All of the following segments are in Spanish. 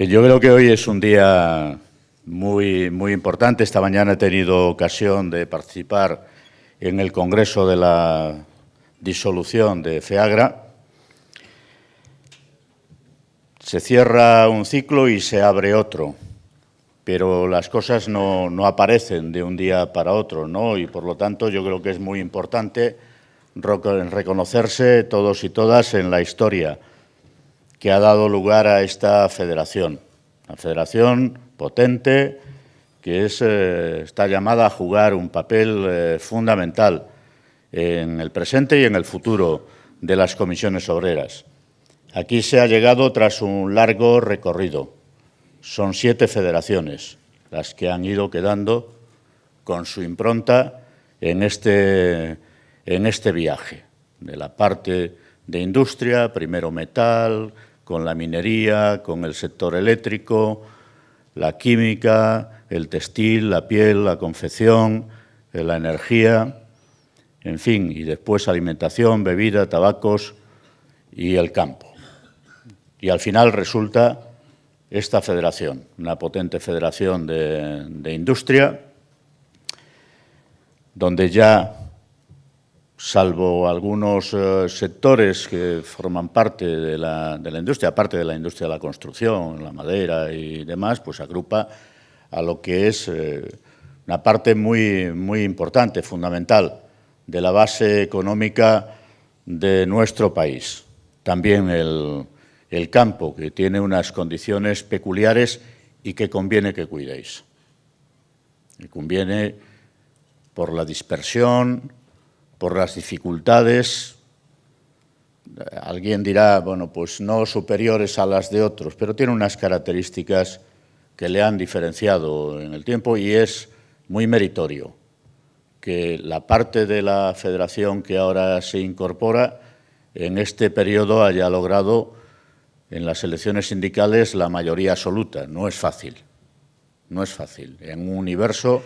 Yo creo que hoy es un día muy importante. Esta mañana he tenido ocasión de participar en el Congreso de la disolución de FEAGRA. Se cierra un ciclo y se abre otro, pero las cosas no aparecen de un día para otro, ¿no? Y, por lo tanto, yo creo que es muy importante reconocerse todos y todas en la historia que ha dado lugar a esta federación. Una federación potente que está llamada a jugar un papel fundamental en el presente y en el futuro de las comisiones obreras. Aquí se ha llegado tras un largo recorrido. Son 7 federaciones las que han ido quedando con su impronta en este viaje. De la parte de industria, primero metal, con la minería, con el sector eléctrico, la química, el textil, la piel, la confección, la energía, en fin, y después alimentación, bebida, tabacos y el campo. Y al final resulta esta federación, una potente federación de industria, donde ya, salvo algunos sectores que forman parte de la industria, aparte de la industria de la construcción, la madera y demás, pues agrupa a lo que es una parte muy importante, fundamental, de la base económica de nuestro país. También el campo, que tiene unas condiciones peculiares y que conviene que cuidéis. Y conviene por la dispersión, por las dificultades. Alguien dirá, bueno, pues no superiores a las de otros, pero tiene unas características que le han diferenciado en el tiempo y es muy meritorio que la parte de la federación que ahora se incorpora en este periodo haya logrado en las elecciones sindicales la mayoría absoluta. No es fácil, no es fácil. En un universo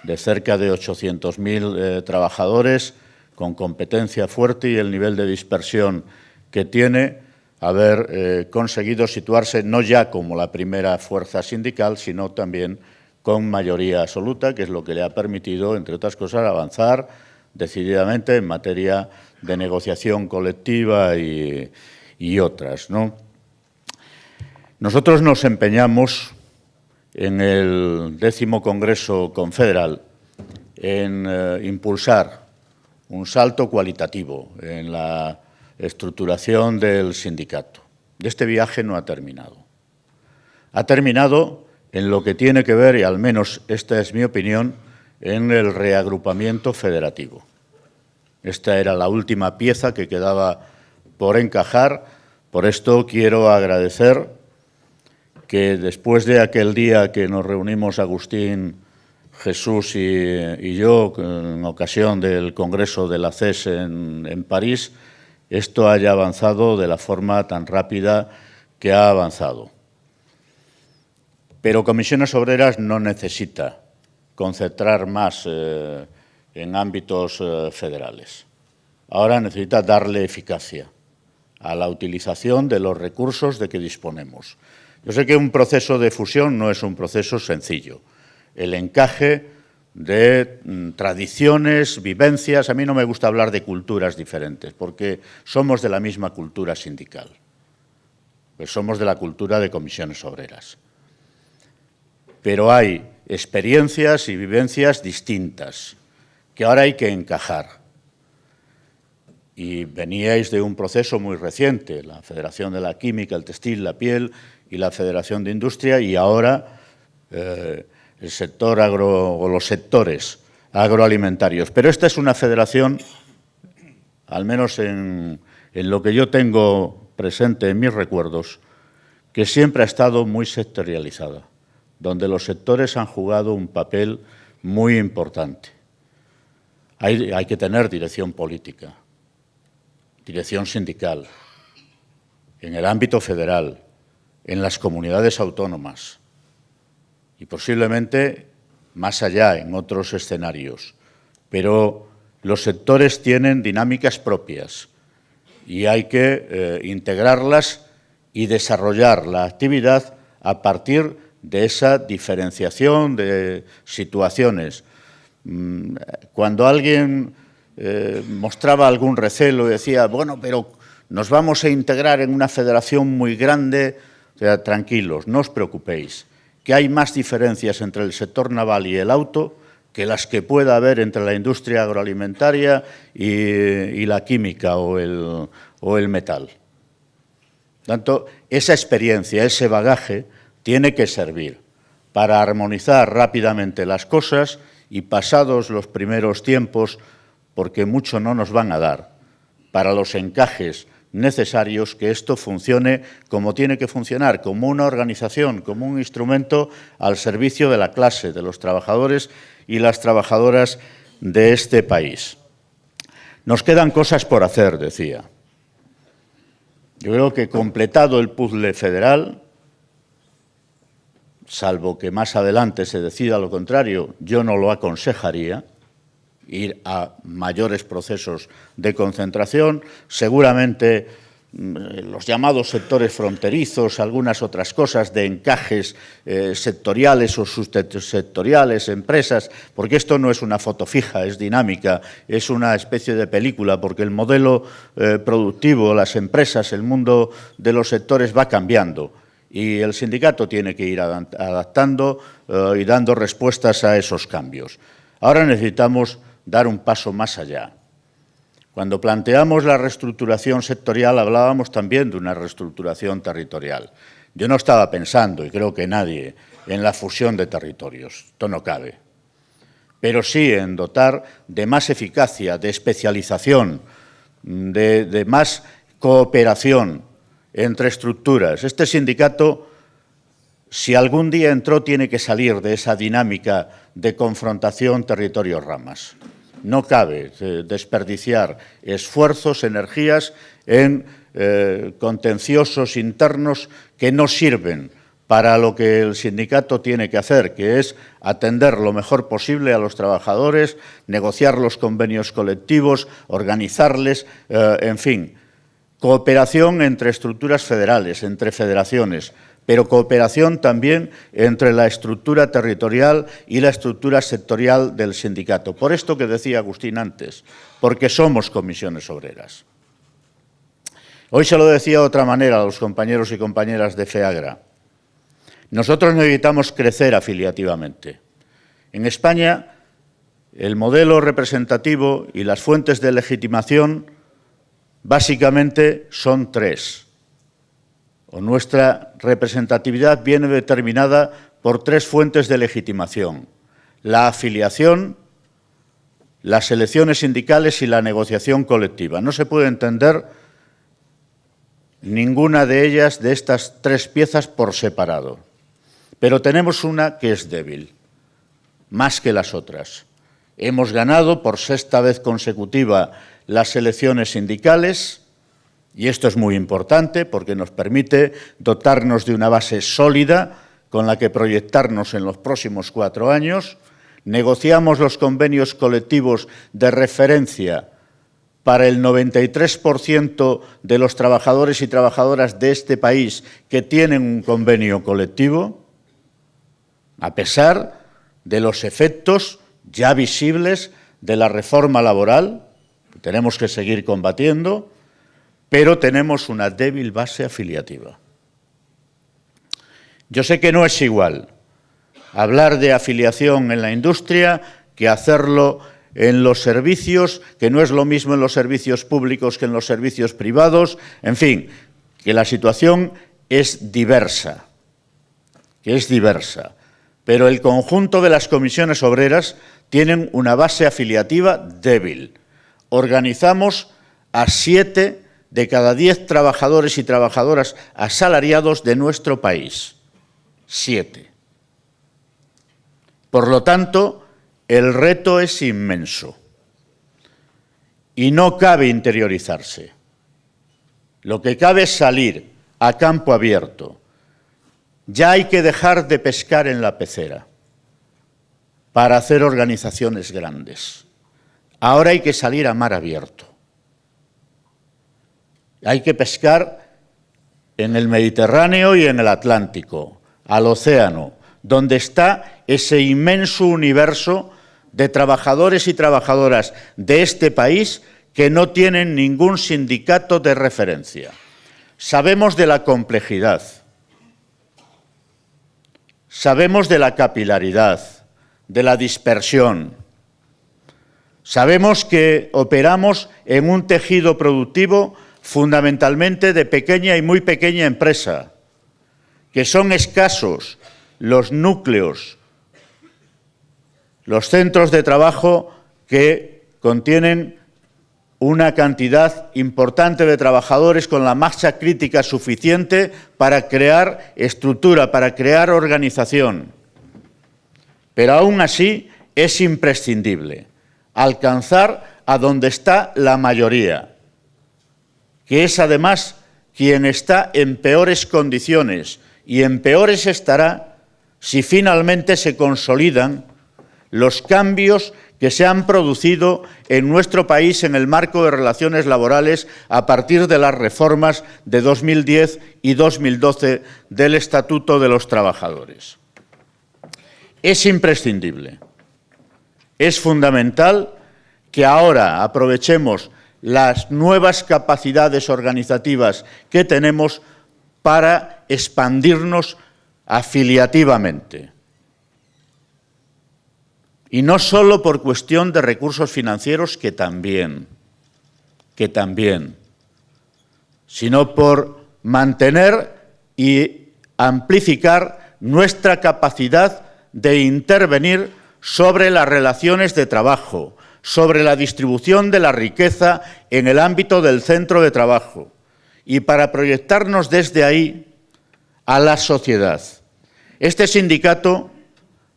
de cerca de 800.000 trabajadores, con competencia fuerte y el nivel de dispersión que tiene, haber conseguido situarse no ya como la primera fuerza sindical, sino también con mayoría absoluta, que es lo que le ha permitido, entre otras cosas, avanzar decididamente en materia de negociación colectiva y otras, ¿no? Nosotros nos empeñamos en el 10º Congreso Confederal en impulsar un salto cualitativo en la estructuración del sindicato. Este viaje no ha terminado. Ha terminado en lo que tiene que ver, y al menos esta es mi opinión, en el reagrupamiento federativo. Esta era la última pieza que quedaba por encajar. Por esto quiero agradecer que después de aquel día que nos reunimos Agustín, Jesús y yo, en ocasión del Congreso de la CES en París, esto haya avanzado de la forma tan rápida que ha avanzado. Pero Comisiones Obreras no necesita concentrar más en ámbitos federales. Ahora necesita darle eficacia a la utilización de los recursos de que disponemos. Yo sé que un proceso de fusión no es un proceso sencillo. El encaje de tradiciones, vivencias. A mí no me gusta hablar de culturas diferentes, porque somos de la misma cultura sindical. Pues somos de la cultura de comisiones obreras. Pero hay experiencias y vivencias distintas que ahora hay que encajar. Y veníais de un proceso muy reciente, la Federación de la Química, el Textil, la Piel y la Federación de Industria, y ahora el sector o los sectores agroalimentarios. Pero esta es una federación, al menos en lo que yo tengo presente en mis recuerdos, que siempre ha estado muy sectorializada, donde los sectores han jugado un papel muy importante. Hay que tener dirección política, dirección sindical, en el ámbito federal, en las comunidades autónomas y posiblemente más allá, en otros escenarios. Pero los sectores tienen dinámicas propias y hay que integrarlas y desarrollar la actividad a partir de esa diferenciación de situaciones. Cuando alguien mostraba algún recelo y decía, bueno, pero nos vamos a integrar en una federación muy grande, o sea, tranquilos, no os preocupéis, que hay más diferencias entre el sector naval y el auto que las que pueda haber entre la industria agroalimentaria y la química o el metal. Por tanto, esa experiencia, ese bagaje, tiene que servir para armonizar rápidamente las cosas y, pasados los primeros tiempos, porque mucho no nos van a dar, para los encajes necesarios, que esto funcione como tiene que funcionar, como una organización, como un instrumento al servicio de la clase, de los trabajadores y las trabajadoras de este país. Nos quedan cosas por hacer, decía. Yo creo que, completado el puzzle federal, salvo que más adelante se decida lo contrario, yo no lo aconsejaría, ir a mayores procesos de concentración, seguramente los llamados sectores fronterizos, algunas otras cosas de encajes sectoriales o subsectoriales, empresas, porque esto no es una foto fija, es dinámica, es una especie de película, porque el modelo productivo, las empresas, el mundo de los sectores va cambiando y el sindicato tiene que ir adaptando y dando respuestas a esos cambios. Ahora necesitamos dar un paso más allá. Cuando planteamos la reestructuración sectorial, hablábamos también de una reestructuración territorial. Yo no estaba pensando, y creo que nadie, en la fusión de territorios. Esto no cabe. Pero sí en dotar de más eficacia, de especialización, de más cooperación entre estructuras. Este sindicato, si algún día entró, tiene que salir de esa dinámica de confrontación territorio-ramas. No cabe desperdiciar esfuerzos, energías en contenciosos internos que no sirven para lo que el sindicato tiene que hacer, que es atender lo mejor posible a los trabajadores, negociar los convenios colectivos, organizarles, en fin, cooperación entre estructuras federales, entre federaciones, pero cooperación también entre la estructura territorial y la estructura sectorial del sindicato. Por esto que decía Agustín antes, porque somos comisiones obreras. Hoy se lo decía de otra manera a los compañeros y compañeras de FEAGRA. Nosotros necesitamos crecer afiliativamente. En España, el modelo representativo y las fuentes de legitimación básicamente son tres. Nuestra representatividad viene determinada por tres fuentes de legitimación: la afiliación, las elecciones sindicales y la negociación colectiva. No se puede entender ninguna de ellas, de estas tres piezas, por separado. Pero tenemos una que es débil, más que las otras. Hemos ganado por sexta vez consecutiva las elecciones sindicales, y esto es muy importante porque nos permite dotarnos de una base sólida con la que proyectarnos en los próximos 4 años. Negociamos los convenios colectivos de referencia para el 93% de los trabajadores y trabajadoras de este país que tienen un convenio colectivo, a pesar de los efectos ya visibles de la reforma laboral, que tenemos que seguir combatiendo, pero tenemos una débil base afiliativa. Yo sé que no es igual hablar de afiliación en la industria que hacerlo en los servicios, que no es lo mismo en los servicios públicos que en los servicios privados, en fin, que la situación es diversa, pero el conjunto de las comisiones obreras tienen una base afiliativa débil. Organizamos a 7 de cada 10 trabajadores y trabajadoras asalariados de nuestro país. 7. Por lo tanto, el reto es inmenso y no cabe interiorizarse. Lo que cabe es salir a campo abierto. Ya hay que dejar de pescar en la pecera para hacer organizaciones grandes. Ahora hay que salir a mar abierto. Hay que pescar en el Mediterráneo y en el Atlántico. al océano, donde está ese inmenso universo de trabajadores y trabajadoras de este país que no tienen ningún sindicato de referencia. Sabemos de la complejidad, sabemos de la capilaridad, de la dispersión. Sabemos que operamos en un tejido productivo fundamentalmente de pequeña y muy pequeña empresa, que son escasos los núcleos, los centros de trabajo que contienen una cantidad importante de trabajadores con la masa crítica suficiente para crear estructura, para crear organización. Pero aún así es imprescindible alcanzar a donde está la mayoría, que es además quien está en peores condiciones y en peores estará si finalmente se consolidan los cambios que se han producido en nuestro país en el marco de relaciones laborales a partir de las reformas de 2010 y 2012 del Estatuto de los Trabajadores. Es imprescindible, es fundamental que ahora aprovechemos las nuevas capacidades organizativas que tenemos para expandirnos afiliativamente. Y no solo por cuestión de recursos financieros, que también, sino por mantener y amplificar nuestra capacidad de intervenir sobre las relaciones de trabajo, sobre la distribución de la riqueza en el ámbito del centro de trabajo y para proyectarnos desde ahí a la sociedad. Este sindicato,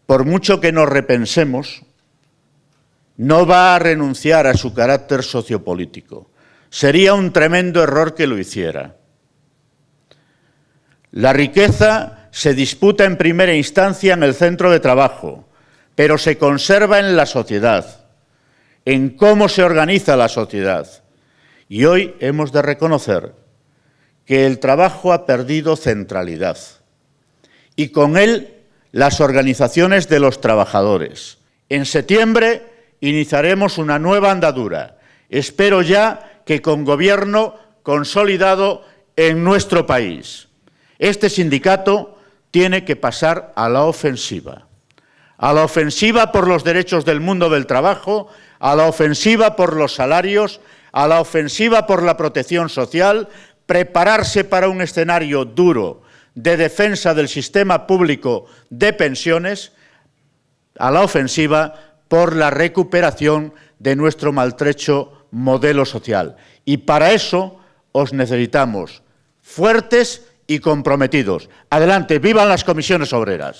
por mucho que nos repensemos, no va a renunciar a su carácter sociopolítico. Sería un tremendo error que lo hiciera. La riqueza se disputa en primera instancia en el centro de trabajo, pero se conserva en la sociedad, en cómo se organiza la sociedad. Y hoy hemos de reconocer que el trabajo ha perdido centralidad y con él las organizaciones de los trabajadores. En septiembre iniciaremos una nueva andadura. Espero ya que con gobierno consolidado en nuestro país. Este sindicato tiene que pasar a la ofensiva por los derechos del mundo del trabajo, a la ofensiva por los salarios, a la ofensiva por la protección social, prepararse para un escenario duro de defensa del sistema público de pensiones, a la ofensiva por la recuperación de nuestro maltrecho modelo social. Y para eso os necesitamos fuertes y comprometidos. Adelante, vivan las comisiones obreras.